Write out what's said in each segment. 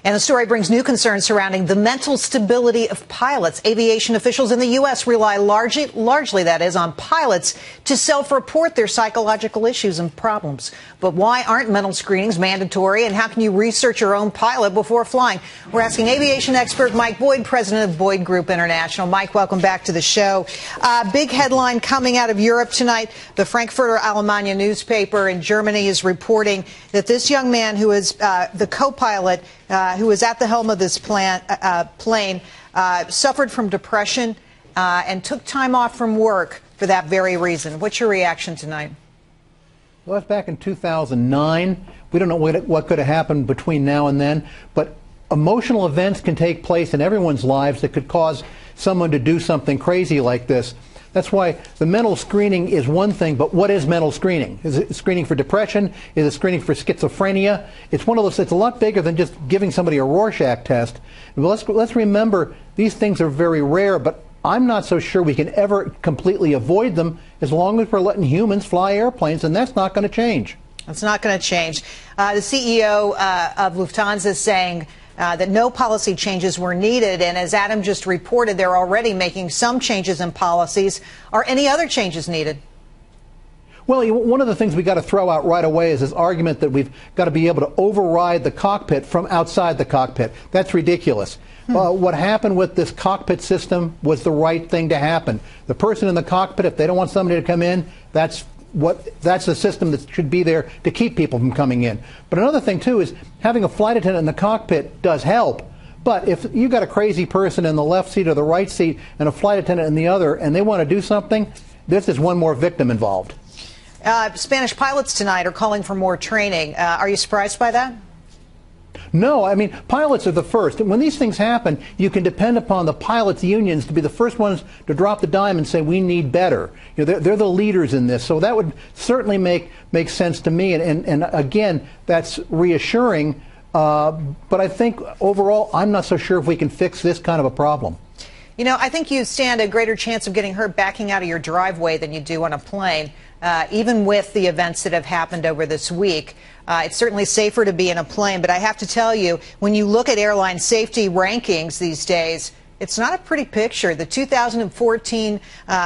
And the story brings new concerns surrounding the mental stability of pilots. Aviation officials in the U.S. rely largely, that is, on pilots to self-report their psychological issues and problems. But why aren't mental screenings mandatory, and how can you research your own pilot before flying? We're asking aviation expert Mike Boyd, president of Boyd Group International. Mike, welcome back to the show. Big headline coming out of Europe tonight. The Frankfurter Allgemeine newspaper in Germany is reporting that this young man who is the co-pilot who was at the helm of this plane suffered from depression and took time off from work for that very reason. What's your reaction tonight? Well, that's back in 2009. We don't know what could have happened between now and then, but emotional events can take place in everyone's lives that could cause someone to do something crazy like this. That's why the mental screening is one thing, but what is mental screening? Is it screening for depression? Is it screening for schizophrenia? It's one of those, it's a lot bigger than just giving somebody a Rorschach test. Let's remember, these things are very rare, but I'm not so sure we can ever completely avoid them as long as we're letting humans fly airplanes, and that's not going to change. It's not going to change. The CEO of Lufthansa is saying that no policy changes were needed, and as Adam just reported, they're already making some changes in policies. Are any other changes needed? Well, one of the things we got to throw out right away is this argument that we've got to be able to override the cockpit from outside the cockpit. That's ridiculous. What happened with this cockpit system was the right thing to happen. The person in the cockpit, if they don't want somebody to come in, that's the system that should be there to keep people from coming in. But another thing, too, is having a flight attendant in the cockpit does help. But if you got a crazy person in the left seat or the right seat and a flight attendant in the other, and they want to do something, this is one more victim involved. Spanish pilots tonight are calling for more training. Are you surprised by that? No, I mean, pilots are the first. And when these things happen, you can depend upon the pilots' unions to be the first ones to drop the dime and say, we need better. You know, they're the leaders in this. So that would certainly make sense to me. And again, that's reassuring. But I think overall, I'm not so sure if we can fix this kind of a problem. You know, I think you stand a greater chance of getting hurt backing out of your driveway than you do on a plane, even with the events that have happened over this week. It's certainly safer to be in a plane, but I have to tell you, when you look at airline safety rankings these days, it's not a pretty picture. The 2014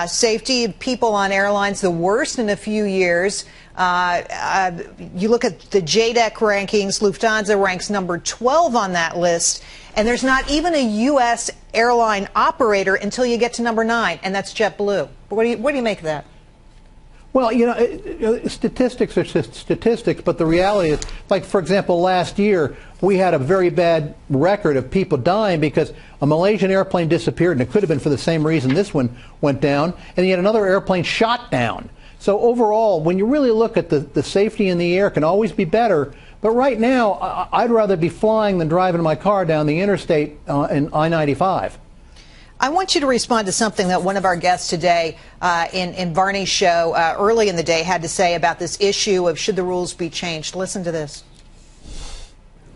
safety of people on airlines, the worst in a few years. You look at the JDEC rankings, Lufthansa ranks number 12 on that list, and there's not even a U.S. airline operator until you get to number 9, and that's JetBlue. What do you make of that? Well, you know, statistics are statistics, but the reality is, like, for example, last year, we had a very bad record of people dying because a Malaysian airplane disappeared, and it could have been for the same reason this one went down, and yet another airplane shot down. So overall, when you really look at the safety in the air, can always be better. But right now, I'd rather be flying than driving my car down the interstate in I-95. I want you to respond to something that one of our guests today in Varney's show early in the day had to say about this issue of should the rules be changed. Listen to this.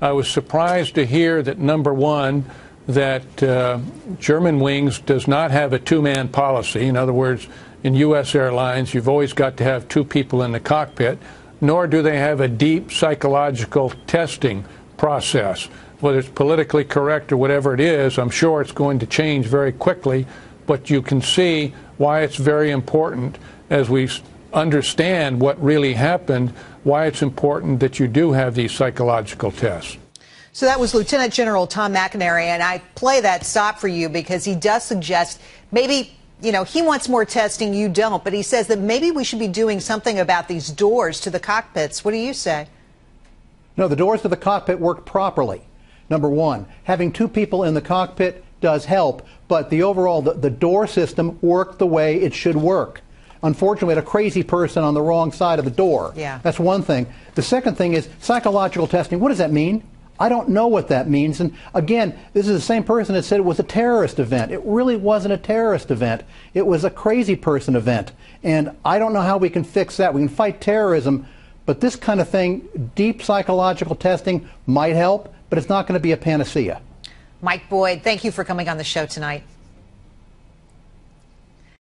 I was surprised to hear that, number one, that Germanwings does not have a two-man policy. In other words, in U.S. airlines, you've always got to have two people in the cockpit, nor do they have a deep psychological testing process. Whether it's politically correct or whatever it is, I'm sure it's going to change very quickly, but you can see why it's very important as we understand what really happened, why it's important that you do have these psychological tests. So that was Lieutenant General Tom McInerney, and I play that stop for you because he does suggest maybe, you know, he wants more testing, you don't, but he says that maybe we should be doing something about these doors to the cockpits. What do you say? No, the doors to the cockpit work properly. Number one, having two people in the cockpit does help, but the overall, the door system worked the way it should work. Unfortunately, we had a crazy person on the wrong side of the door. Yeah. That's one thing. The second thing is psychological testing. What does that mean? I don't know what that means. And again, this is the same person that said it was a terrorist event. It really wasn't a terrorist event. It was a crazy person event. And I don't know how we can fix that. We can fight terrorism, but this kind of thing, deep psychological testing might help, but it's not going to be a panacea. Mike Boyd, thank you for coming on the show tonight.